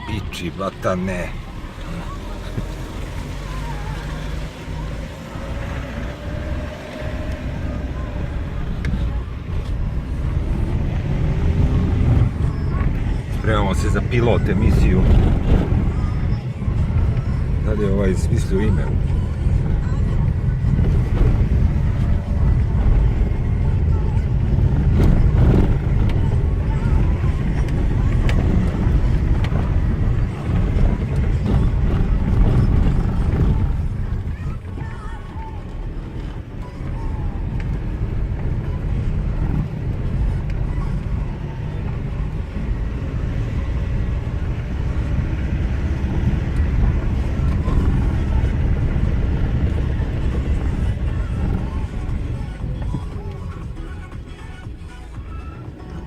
Piči, batane. Spremamo se za pilot emisiju. Da li je ovaj smislio ime?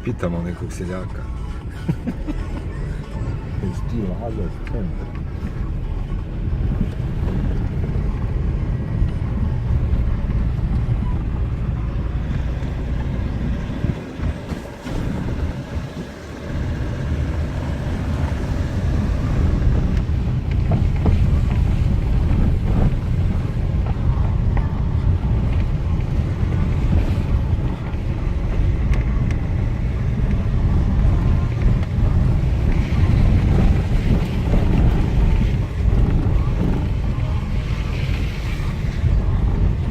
Pitamo nekog seljaka. Iz Tila, Hazard, centar.